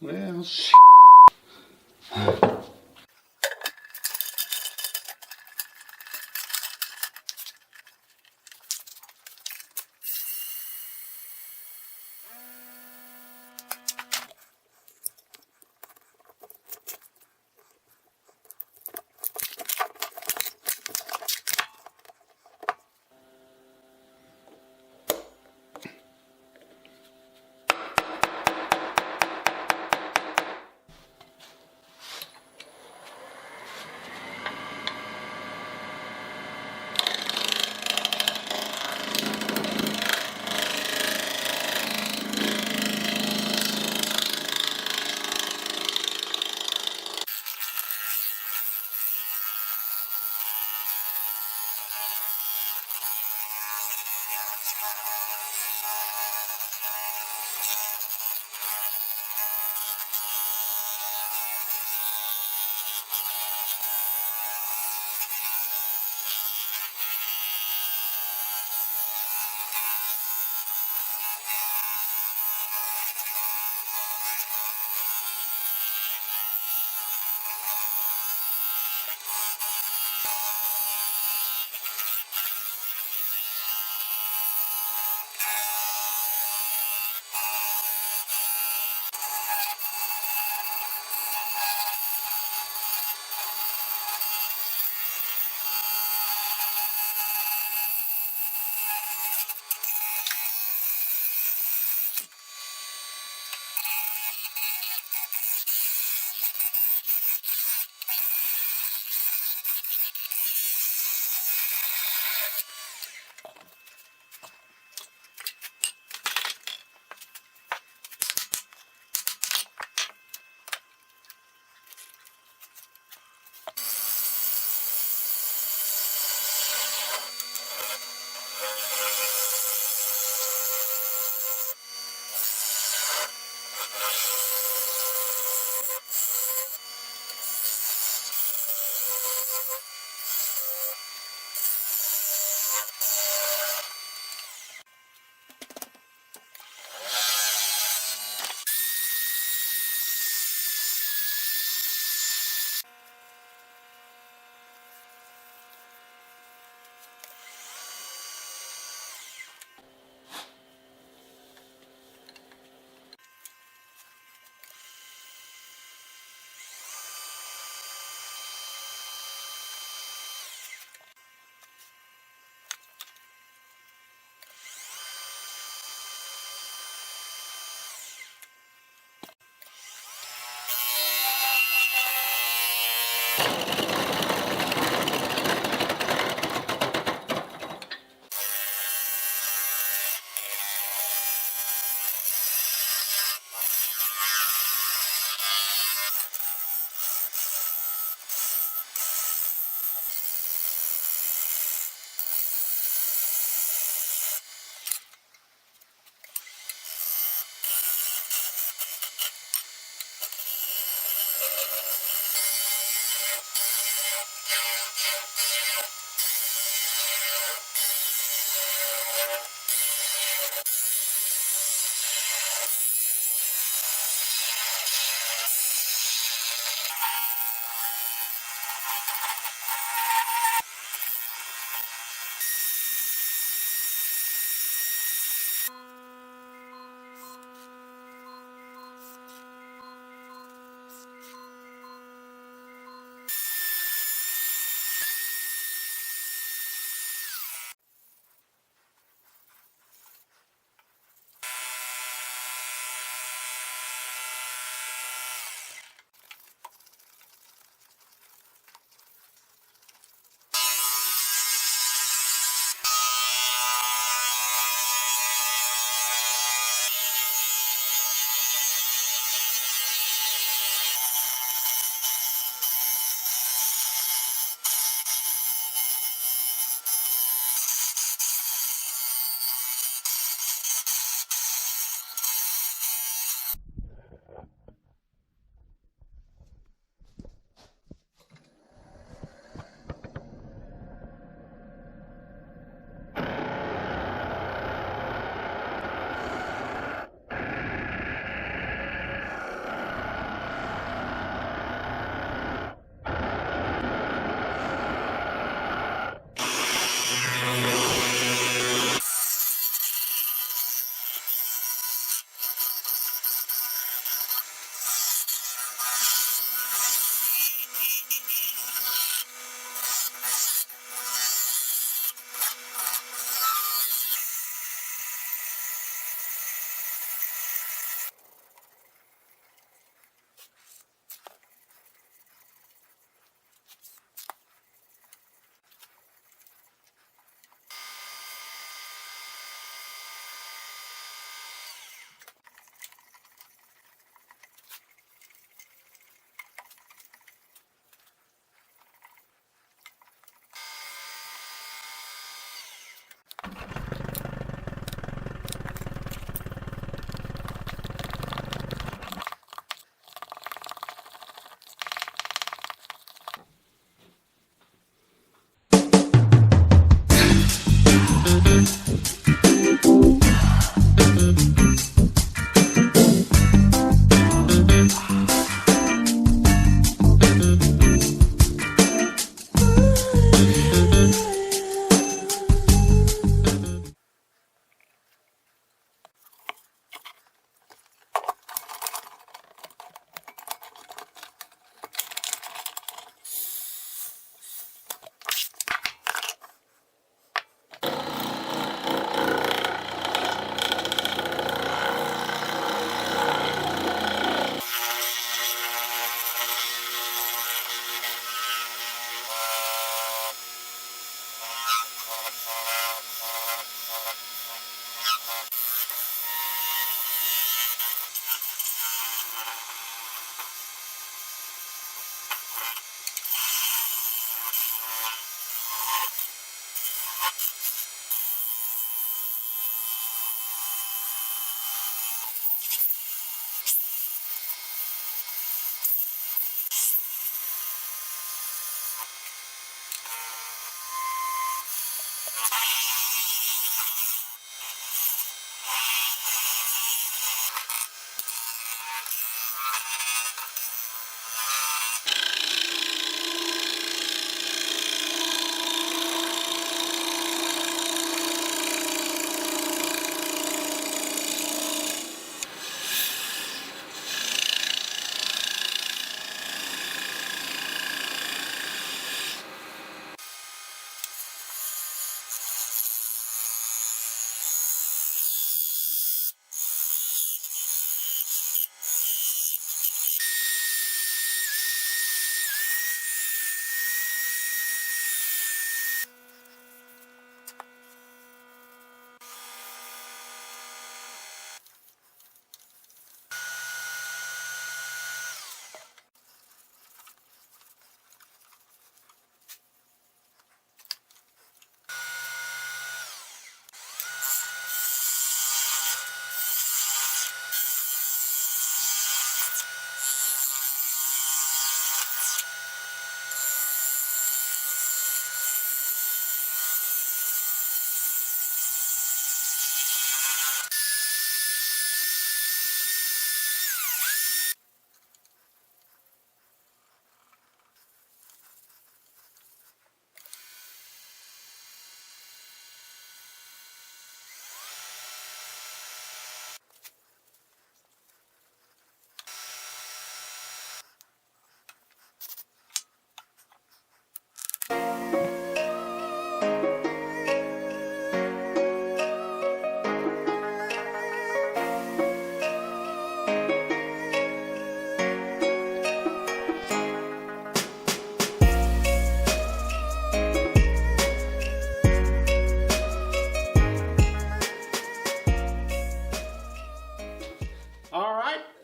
Well,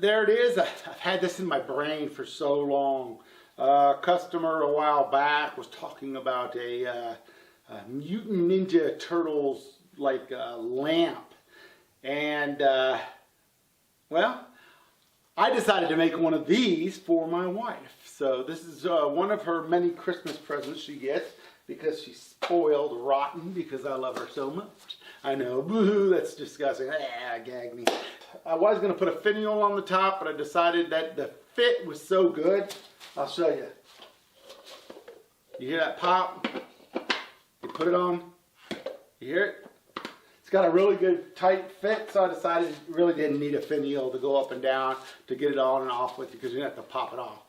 there it is. I've had this in my brain for so long. A customer a while back was talking about a Mutant Ninja Turtles like lamp, and well, I decided to make one of these for my wife. So this is one of her many Christmas presents she gets because she's spoiled rotten because I love her so much. I know, boo, that's disgusting. Ah, gag me. I was going to put a finial on the top, but I decided that the fit was so good. I'll show you. You hear that pop? You put it on. You hear it? It's got a really good tight fit, so I decided it really didn't need a finial to go up and down to get it on and off with because you have to pop it off.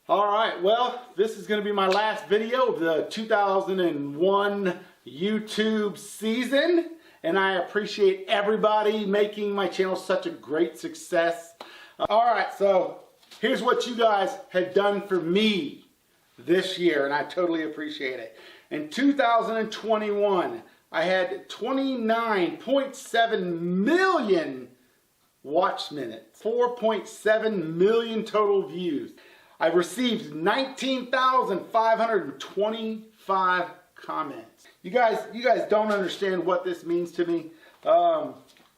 Alright, well, this is going to be my last video of the 2001 YouTube season, and I appreciate everybody making my channel such a great success. Alright, so here's what you guys have done for me this year, and I totally appreciate it. In 2021, I had 29.7 million watch minutes, 4.7 million total views. I received 19,525 comments. You guys don't understand what this means to me.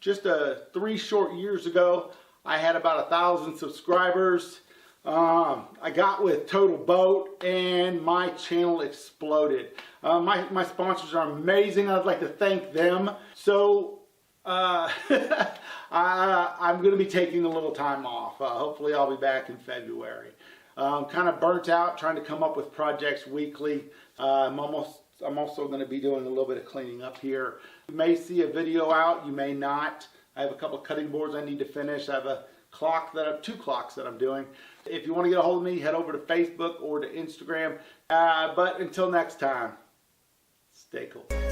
Just 3 short years ago, I had about 1,000 subscribers. I got with Total Boat and my channel exploded. My sponsors are amazing. I'd like to thank them. So I'm going to be taking a little time off. Hopefully I'll be back in February. Kind of burnt out trying to come up with projects weekly. I'm also going to be doing a little bit of cleaning up here. You may see a video out, you may not. I have a couple of cutting boards I need to finish. I have two clocks that I'm doing. If you want to get a hold of me, head over to Facebook or to Instagram. But until next time, stay cool.